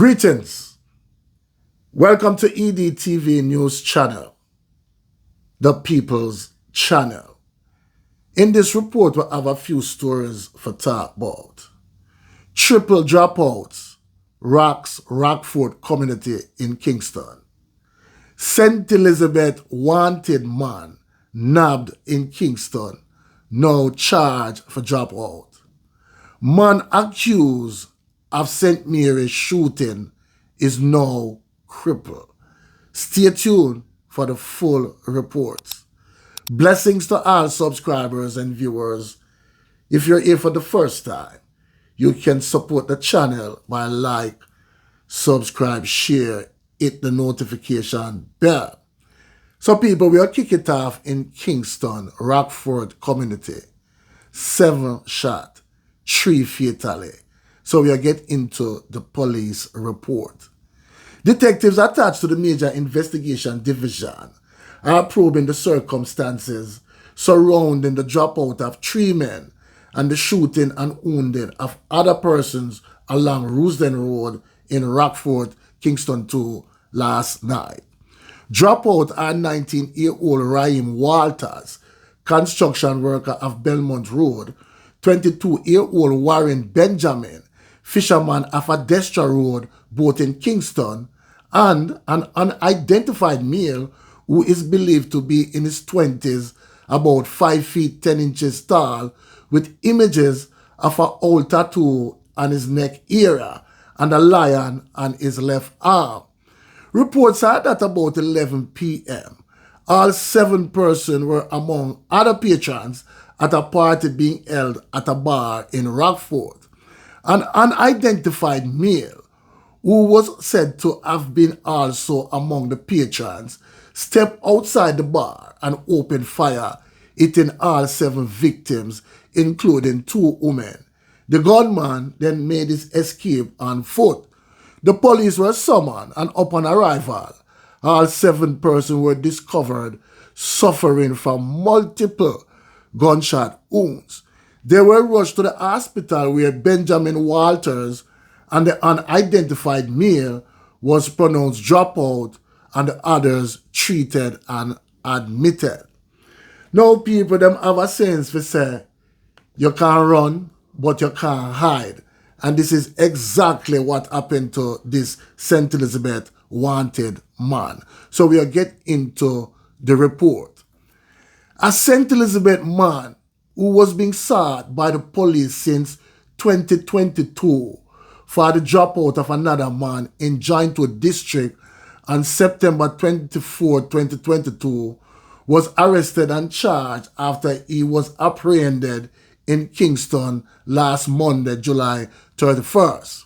Greetings. Welcome to EDTV News Channel, the People's Channel. In this report, we have a few stories for talk about. Triple dropouts rocks Rockford community in Kingston. St. Elizabeth wanted man nabbed in Kingston, now charged for dropout. Man accused of St. Mary's shooting is now crippled. Stay tuned for the full reports. Blessings to all subscribers and viewers. If you're here for the first time, you can support the channel by like, subscribe, share, hit the notification bell. So people, we'll kick it off in Kingston, Rockford community. 7 shot, 3 fatally. So we'll get into the police report. Detectives attached to the Major Investigation Division are probing the circumstances surrounding the dropout of 3 men and the shooting and wounding of other persons along Roosden Road in Rockford, Kingston 2 last night. Dropout are 19-year-old Raheem Walters, construction worker of Belmont Road, 22-year-old Warren Benjamin, fisherman of Adestra Road, both in Kingston, and an unidentified male who is believed to be in his 20s, about 5 feet 10 inches tall, with images of an old tattoo on his neck area and a lion on his left arm. Reports are that about 11 p.m., all 7 persons were among other patrons at a party being held at a bar in Rockford. An unidentified male, who was said to have been also among the patrons, stepped outside the bar and opened fire, hitting all 7 victims, including 2 women. The gunman then made his escape on foot. The police were summoned, and upon arrival, all 7 persons were discovered suffering from multiple gunshot wounds. They were rushed to the hospital where Benjamin Walters and the unidentified male was pronounced dropout and the others treated and admitted. Now people, them have a sense to say, you can't run, but you can't hide. And this is exactly what happened to this St. Elizabeth wanted man. So we'll get into the report. A St. Elizabeth man who was being sought by the police since 2022 for the dropout of another man in Jointwood District on September 24, 2022, was arrested and charged after he was apprehended in Kingston last Monday, July 31st.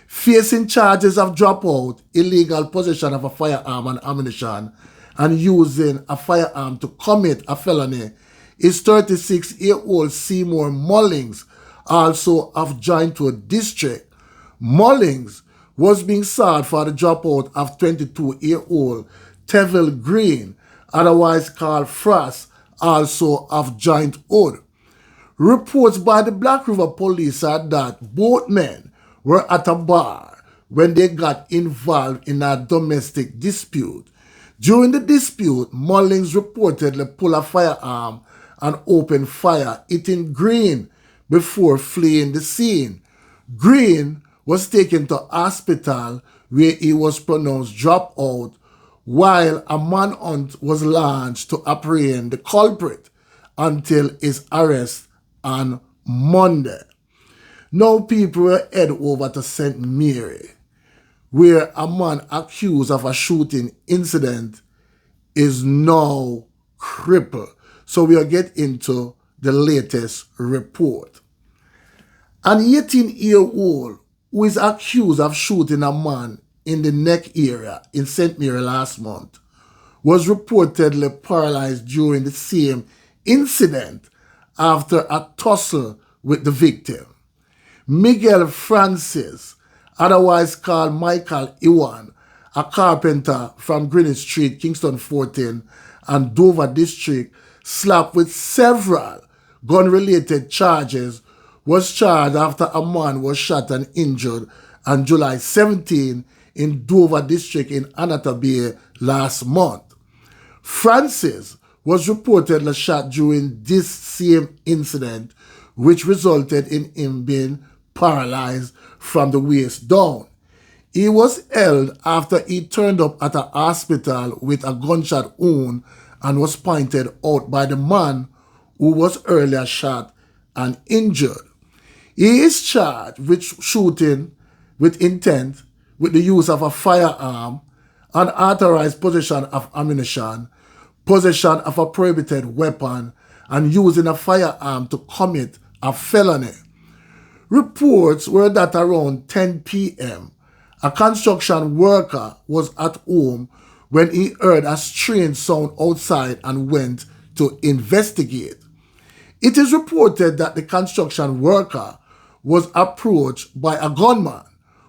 Facing charges of dropout, illegal possession of a firearm and ammunition, and using a firearm to commit a felony, is 36-year-old SEYMOUR Mullings, also of Jointwood District. Mullings was being sought for the dropout of 22-year-old Tevil Green, otherwise called Frost, also of Jointwood. Reports by the Black River Police are that both men were at a bar when they got involved in a domestic dispute. During the dispute, Mullings reportedly pulled a firearm and opened fire, hitting Green before fleeing the scene. Green was taken to hospital where he was pronounced dropout, while a manhunt was launched to apprehend the culprit until his arrest on Monday. Now people will head over to St. Mary, where a man accused of a shooting incident is now crippled. So we'll get into the latest report. An 18-year-old who is accused of shooting a man in the neck area in St. Mary last month was reportedly paralyzed during the same incident after a tussle with the victim. Miguel Francis, otherwise called Michael Iwan, a carpenter from Greenwich Street, Kingston 14, and Dover District, slapped with several gun-related charges, was charged after a man was shot and injured and July 17 in Dover District in Anata Bay last month. Francis was reportedly shot during this same incident, which resulted in him being paralyzed from the waist down. He was held after he turned up at a hospital with a gunshot wound and was pointed out by the man who was earlier shot and injured. He is charged with shooting with intent, with the use of a firearm, unauthorized possession of ammunition, possession of a prohibited weapon, and using a firearm to commit a felony. Reports were that around 10 p.m., a construction worker was at home when he heard a strange sound outside and went to investigate. It is reported that the construction worker was approached by a gunman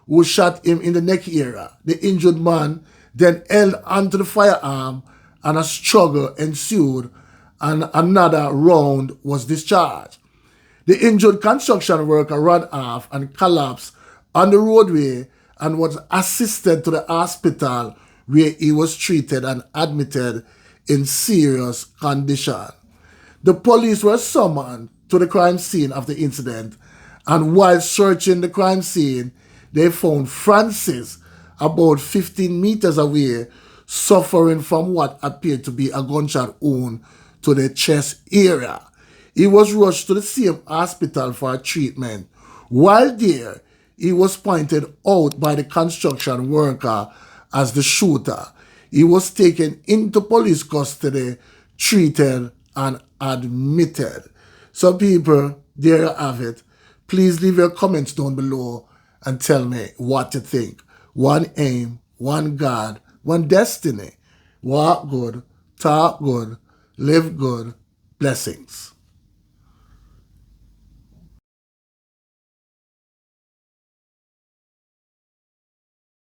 who shot him in the neck area. The injured man then held onto the firearm and a struggle ensued and another round was discharged. The injured construction worker ran off and collapsed on the roadway and was assisted to the hospital where he was treated and admitted in serious condition. The police were summoned to the crime scene of the incident, and while searching the crime scene, they found Francis about 15 meters away, suffering from what appeared to be a gunshot wound to the chest area. He was rushed to the same hospital for treatment. While there, he was pointed out by the construction worker as the shooter. He was taken into police custody, treated, and admitted. So people, there you have it. Please leave your comments down below and tell me what you think. One aim, one God, one destiny. Walk good, talk good, live good. Blessings.